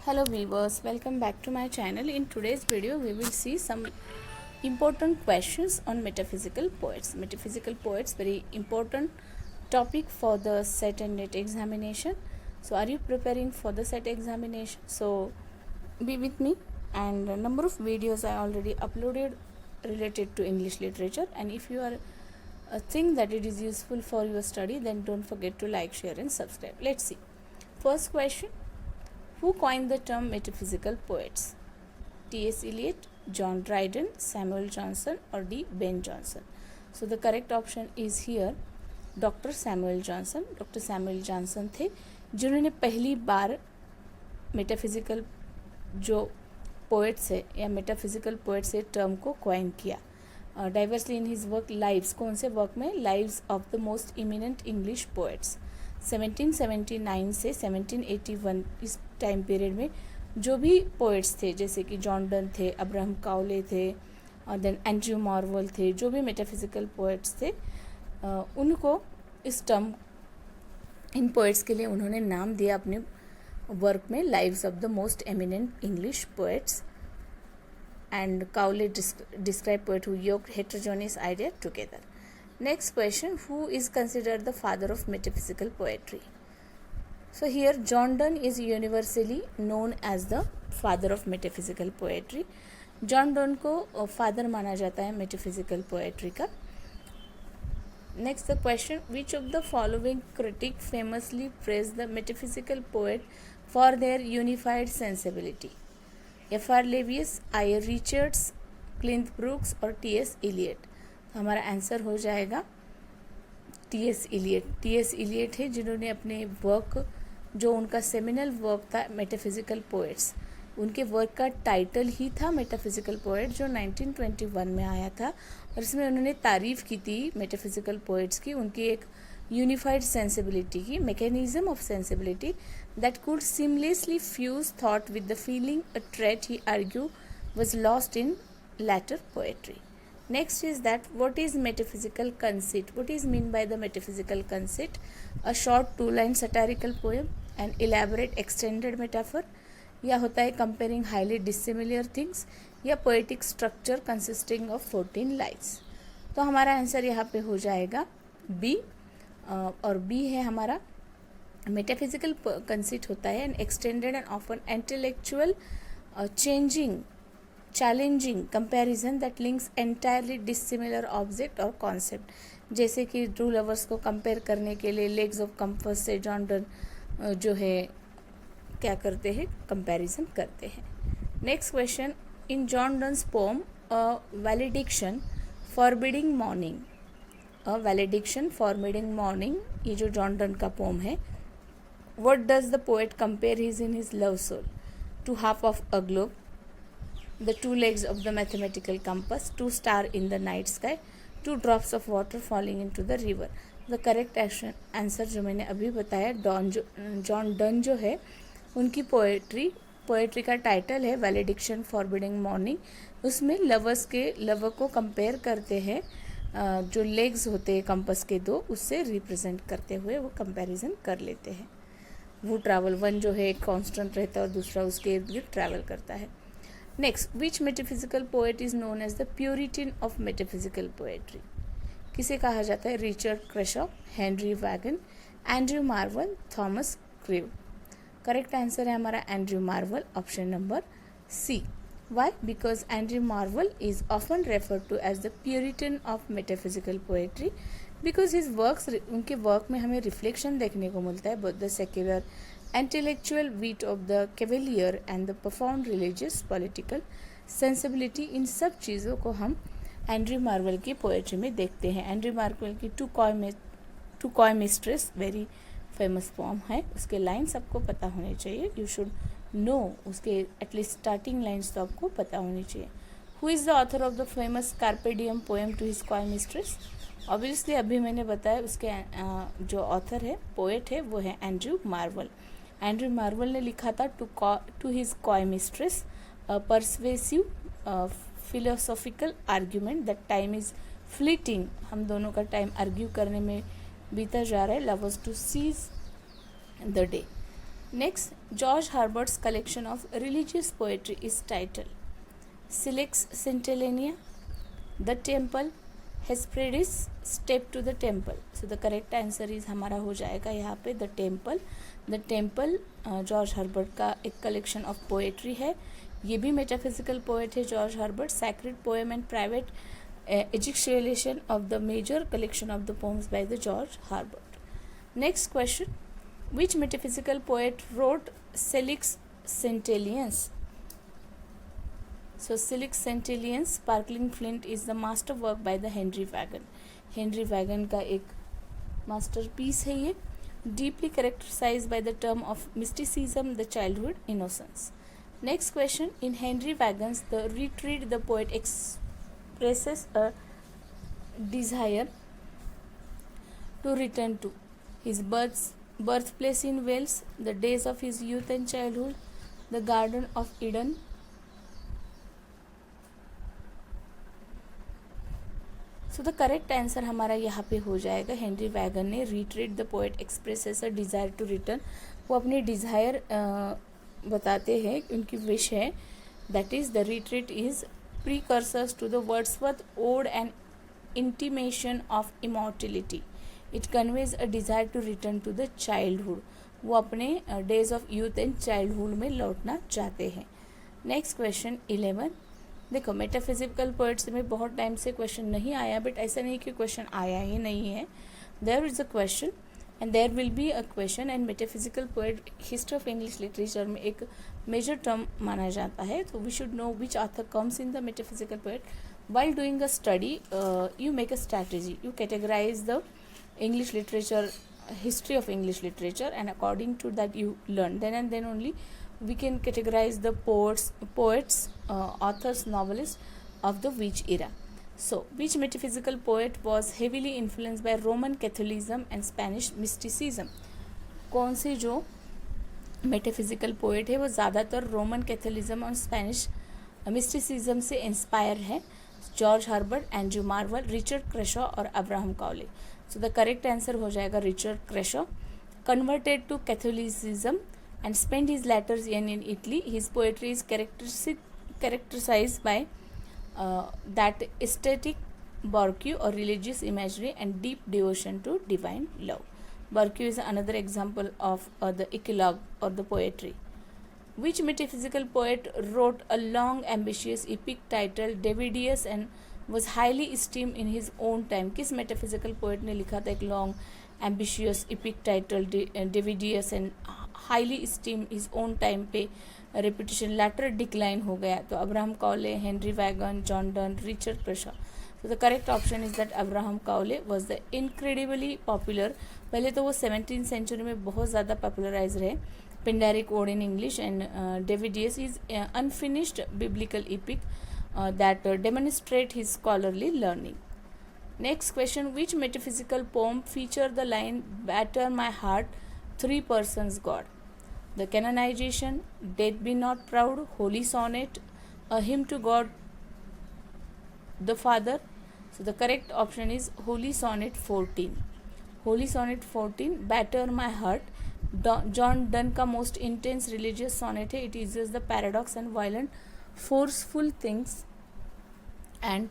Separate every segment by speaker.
Speaker 1: Hello viewers, welcome back to my channel. In today's video we will see some important questions on metaphysical poets. Metaphysical poets, very important topic for the SET and NET examination. So are you preparing for the SET examination? So be with me, and a number of videos I already uploaded related to English literature, and if you are think that it is useful for your study, then don't forget to like, share and subscribe. Let's see. First question: who coined the term metaphysical poets? T.S. Eliot, John Dryden, Samuel Johnson or D. Ben Jonson? So the correct option is here doctor Samuel Johnson. Doctor Samuel Johnson थे जिन्होंने पहली बार metaphysical जो poets है या metaphysical poets है term को coin किया. Diversely in his work lives, कौन से वर्क में? Lives of the most eminent English poets. 1779 से 1781 इस टाइम पीरियड में जो भी पोएट्स थे, जैसे कि जॉन डन थे, अब्राहम काउले थे और देन एंड्रयू मार्वल थे, जो भी मेटाफिजिकल पोएट्स थे उनको इस टर्म, इन पोएट्स के लिए उन्होंने नाम दिया अपने वर्क में, lives of the most eminent English poets. And Cowley describe poet who yoked heterogeneous idea together. Next question: who is considered the father of metaphysical poetry? So here John Donne is universally known as the father of metaphysical poetry. John Donne को father माना जाता है metaphysical poetry का. Next the question: which of the following critic famously praised the metaphysical poet for their unified sensibility? F.R. Leavitt, I.R. Richards, Clint Brooks और T.S. Eliot? हमारा answer हो जाएगा T.S.. Elliot. T.S.. Elliot है जिन्होंने अपने work, जो उनका seminal work था मेटाफिजिकल पोएट्स, उनके वर्क का टाइटल ही था मेटाफिजिकल पोएट, जो 1921 में आया था. और इसमें उन्होंने तारीफ़ की थी मेटाफिजिकल पोएट्स की, उनकी एक यूनिफाइड सेंसिबिलिटी की, mechanism of sensibility that could seamlessly fuse thought with the feeling, a trait he argue was lost in latter poetry. Next is that what is metaphysical conceit? What is mean by the metaphysical conceit? A short two-line satirical poem, an elaborate extended metaphor, या होता है comparing highly dissimilar things, या poetic structure consisting of 14 lines. तो हमारा answer यहाँ पे हो जाएगा B, और B है हमारा metaphysical conceit होता है an extended and often intellectual challenging comparison that links entirely dissimilar object और concept. जैसे कि ट्रू लवर्स को कंपेयर करने के लिए लेग्स ऑफ कंपास से जॉन डन जो है क्या करते हैं, कंपैरिजन करते हैं. Next question: in John Donne's poem a valediction forbidding mourning, a valediction forbidding mourning, ये जो जॉन डन का पोम है, what does the poet compare his in his love soul? Two half of a globe, the two legs of the mathematical compass, two star in the night sky, two drops of water falling into the river. The correct answer जो मैंने अभी बताया, John Donne जो है उनकी poetry का title है valediction forbidding morning. उसमें लवर को कंपेयर करते हैं, जो लेग्स होते हैं कंपस के दो, उससे रिप्रेजेंट करते हुए वो कंपैरिजन कर लेते हैं. वो ट्रैवल, वन जो है एक कांस्टेंट रहता है और दूसरा उसके इर्द गिर्द ट्रैवल करता है. Next: which metaphysical poet is known as the puritan of metaphysical poetry? किसे कहा जाता है? Richard Crashaw, Henry Vaughan, Andrew Marvell, Thomas Carew. Correct answer है हमारा Andrew Marvell, option number C. Why? Because Andrew Marvell is often referred to as the puritan of metaphysical poetry because his works, उनके work में हमें reflection देखने को मिलता है, both the secular intellectual wit of the cavalier and the profound religious political sensibility. इन सब चीज़ों को हम एंड्रयू मार्वल की पोएट्री में देखते हैं. एंड्रयू मार्वल की to coy mistress very famous poem है, उसके लाइन सबको पता होने चाहिए. यू शुड नो उसके एटलीस्ट स्टार्टिंग लाइन्स तो आपको पता होनी चाहिए. Who is the author of the famous carpe diem poem to his coy mistress? Obviously अभी मैंने बताया उसके जो ऑथर है, पोएट है, वो है एंड्रयू मार्वल. एंड्रयू मार्वल ने लिखा था to his coy mistress, persuasive philosophical argument that time is fleeting. हम दोनों का टाइम आर्ग्यू करने में बीता जा रहा है. Lovers to seize the day. Next, George Herbert's collection of religious poetry is titled Silex Centennial, The Temple, Hesperides Step to the Temple. So the correct answer is हमारा हो जाएगा यहाँ पे The Temple. The Temple George Herbert का एक collection of poetry है. ये भी मेटाफिजिकल पोएट है George Herbert. Sacred poem and private ejaculation of the major collection of the poems by the George Herbert. Next question. Which metaphysical poet wrote Silic Centennials? So Silic Centennials, Sparkling Flint is the masterwork by the Henry Wagon. Henry Wagon का एक masterpiece है ये. Deeply characterized by the term of mysticism, the childhood innocence. Next question. In Henry Wagon's The Retreat, the poet expresses a desire to return to his birthplace in Wales, the days of his youth and childhood, the Garden of Eden. So the correct answer हमारा यहाँ पे हो जाएगा Henry Vaughan ने retreat the poet expresses a desire to return. वो अपनी desire बताते हैं, उनकी विश है. That is the retreat is precursors to the Wordsworth ode and intimation of immortality. It conveys a desire to return to the childhood. वो अपने days of youth and childhood में लौटना चाहते हैं. Next question 11. देखो metaphysical poets में बहुत time से क्वेश्चन नहीं आया, बट ऐसा नहीं कि क्वेश्चन आया ही नहीं है. There is a question and there will be a question. And metaphysical poet history of English literature में एक मेजर टर्म माना जाता है. तो we should know which author comes in the metaphysical poet. while doing a study, you make a strategy. You categorize the English literature, history of English literature, and according to that you learn. Then and then only we can categorize the poets, authors, novelists of the which era. So, which metaphysical poet was heavily influenced by Roman Catholicism and Spanish mysticism? कौन से जो metaphysical poet है वो ज़्यादातर Roman Catholicism और Spanish mysticism से inspire है? George Herbert, Andrew Marvell, Richard Crashaw और Abraham Cowley. So the correct answer हो जाएगा Richard Crashaw. Converted to Catholicism and spent his latter years in Italy. His poetry is characterized by that aesthetic Burke or religious imagery and deep devotion to divine love. Burke is another example of the eclogue or the poetry. Which metaphysical poet wrote a long, ambitious epic titled Davidius and was highly esteemed in his own time? किस metaphysical poet ने लिखा था एक long, ambitious epic titled Davidius and highly esteemed his own time पे reputation latter decline हो गया? तो Abraham Cowley, Henry Vaughan, John Donne, Richard Crashaw. So the correct option is that Abraham Cowley was the incredibly popular. पहले तो वो 17th century में बहुत ज़्यादा popularized रहे. Pindaric ode in English and Davidius is unfinished biblical epic that demonstrate his scholarly learning. Next question: which metaphysical poem feature the line "Batter my heart, three persons God"? The Canonization, Death Be Not Proud, Holy Sonnet, a hymn to God the Father. So the correct option is Holy Sonnet 14. Holy Sonnet 14, Batter My Heart, John Donne का most intense religious sonnet है. It uses the paradox and violent forceful things and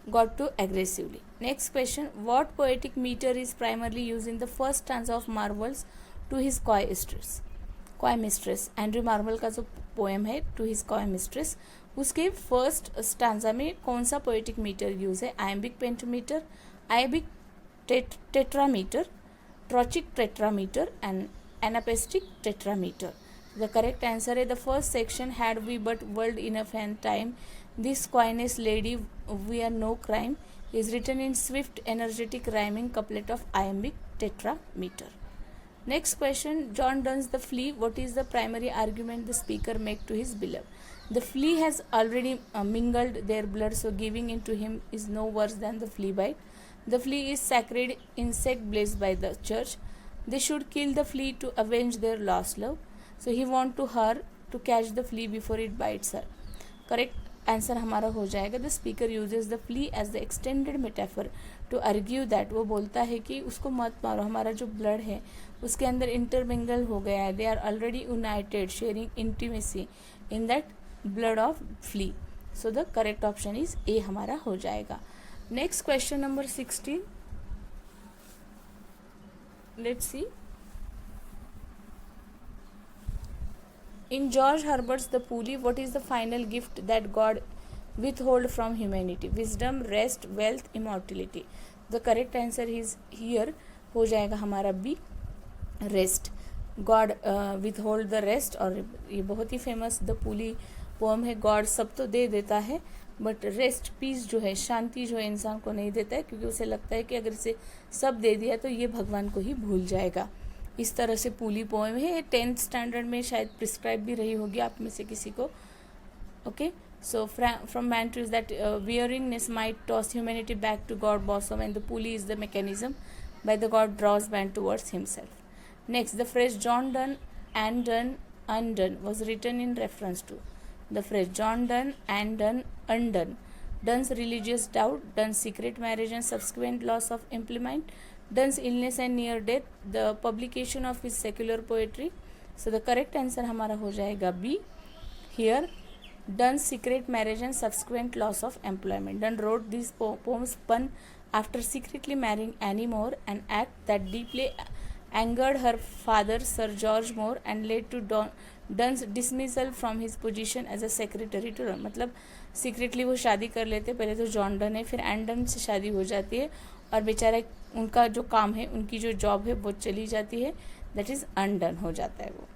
Speaker 1: God to aggressively. Next question: what poetic meter is primarily used in the first stanza of Marvel's To His Coy Mistress? Andrew Marvell का जो poem है to his coy mistress, उसके first stanza में कौन सा poetic meter use है? Iambic pentameter, iambic tetrameter, trochaic tetrameter and anapestic tetrameter. The correct answer है the first section, had we but world enough and time, this coyness lady we are no crime, is written in swift energetic rhyming couplet of iambic tetrameter. Next question: John Donne's The Flea, what is the primary argument the speaker make to his beloved? The flea has already mingled their blood, so giving in to him is no worse than the flea bite. The flea is sacred insect blessed by the church. They should kill the flea to avenge their lost love. So he want to her to catch the flea before it bites her. Correct answer हमारा हो जाएगा the speaker uses the flea as the extended metaphor to argue that, वो बोलता है कि उसको मत मारो, हमारा जो ब्लड है उसके अंदर इंटरमिंगल हो गया है, they are already united sharing intimacy in that blood of flea. So the correct option is A हमारा हो जाएगा. Next question number 16. Let's see. In George Herbert's The Pulley, what is the final gift that God withhold from humanity? Wisdom, rest, wealth, immortality. The correct answer is here हो जाएगा हमारा B, rest. God withhold the rest. और ये बहुत ही famous the pulley poem है. God सब तो दे देता है बट रेस्ट, पीस जो है, शांति जो है इंसान को नहीं देता है, क्योंकि उसे लगता है कि अगर इसे सब दे दिया तो ये भगवान को ही भूल जाएगा. इस तरह से पूली पोएम है. 10th स्टैंडर्ड में शायद प्रिस्क्राइब भी रही होगी आप में से किसी को. Okay, so from man to is that weariness might toss humanity back to God bosom and the pulley is the mechanism by the God draws man towards himself. Next, the phrase John Donne and done undone was written in reference to. The phrase John done and done undone. Donne's religious doubt, Donne's secret marriage and subsequent loss of employment, Donne's illness and near death, the publication of his secular poetry. So the correct answer हमारा हो जाएगा B. Here, Donne's secret marriage and subsequent loss of employment. Donne wrote these poems spun after secretly marrying Annie Moore, an act that deeply angered her father, Sir George Moore, and led to Donne's dismissal from his position as a secretary to Donne. मतलब secretly वो शादी कर लेते, पहले तो John done है, फिर N done से शादी हो जाती है और बेचारा उनका जो काम है, उनकी जो जॉब है वो चली जाती है, दैट इज अनडन हो जाता है वो.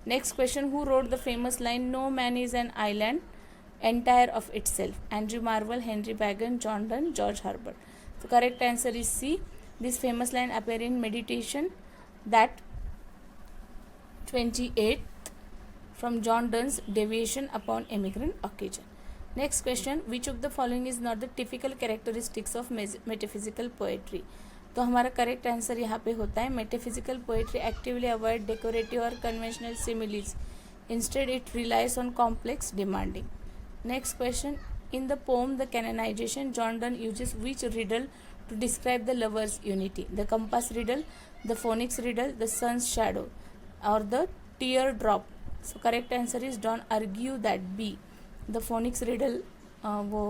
Speaker 1: Next question, who wrote the famous line no man is an island entire of itself? Andrew Marvell, Henry Vaughan, John Donne, George Herbert. तो correct answer is C. This famous line appear in meditation that 28th from John Donne's Deviation upon Emigrant Occasion. Next question, which of the following is not the typical characteristics of metaphysical poetry? तो हमारा correct answer यहाँ पे होता है metaphysical poetry actively avoid decorative और conventional similes, instead it relies on complex demanding. Next question, in the poem The Canonization, John Donne uses which riddle to describe the lovers' unity? The compass riddle, the phoenix riddle, the sun's shadow, or the teardrop? So correct answer is Donne argue that B, the phoenix riddle वो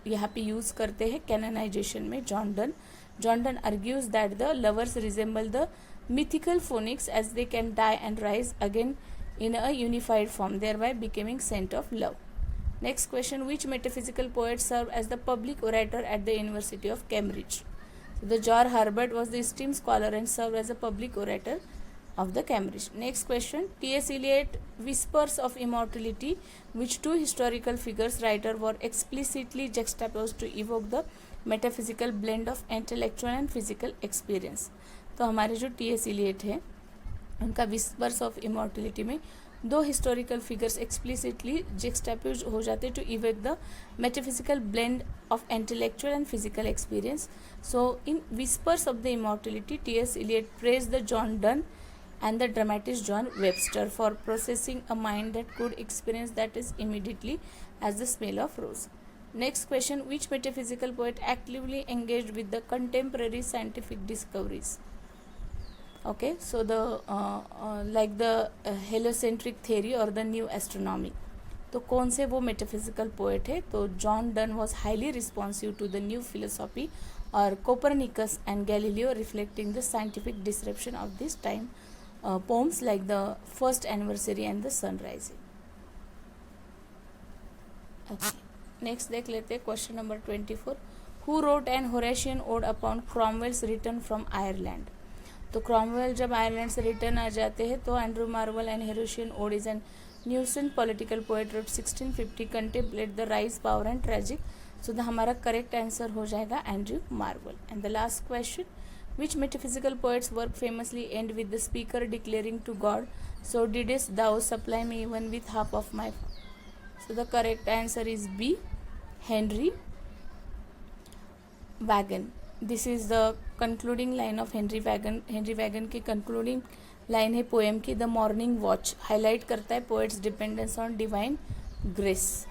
Speaker 1: यहाँ पे use करते हैं canonization में. John Donne argues that the lovers resemble the mythical phoenix as they can die and rise again in a unified form, thereby becoming saint of love. Next question, which metaphysical poet served as the public orator at the University of Cambridge? So the George Herbert was the esteemed scholar and served as a public orator of the Cambridge. Next question, T.S. Eliot whispers of immortality, which two historical figures writer were explicitly juxtaposed to evoke the metaphysical blend of intellectual and physical experience. तो हमारे जो T.S. Eliot है उनका whispers of immortality में दो historical figures explicitly juxtapose हो जाते to evoke the metaphysical blend of intellectual and physical experience. So in whispers of the immortality, T.S. Eliot praised the John Donne and the dramatist John Webster for possessing a mind that could experience that is immediately as the smell of rose. Next question, which metaphysical poet actively engaged with the contemporary scientific discoveries? Okay, so the like the heliocentric theory or the new astronomy. तो कौन से वो metaphysical poet है? तो John Donne was highly responsive to the new philosophy और Copernicus and Galileo reflecting the scientific disruption of this time. Poems like the first anniversary and the sun rising. Okay, next देख लेते हैं question number 24. Who wrote an Horatian ode upon Cromwell's return from Ireland? तो Cromwell जब Ireland से return आ जाते हैं तो Andrew Marvell and Horatian ode is an nuanced political poet road 1650 contemplate the rise power and tragic. So the हमारा correct answer हो जाएगा Andrew Marvell. And the last question, which metaphysical poet's work famously end with the speaker declaring to God, so didst thou supply me even with half of my. So the correct answer is B, Henry Vaughan. This is the concluding line of Henry Vaughan की concluding line है poem की the morning watch. Highlight करता है poets dependence on divine grace.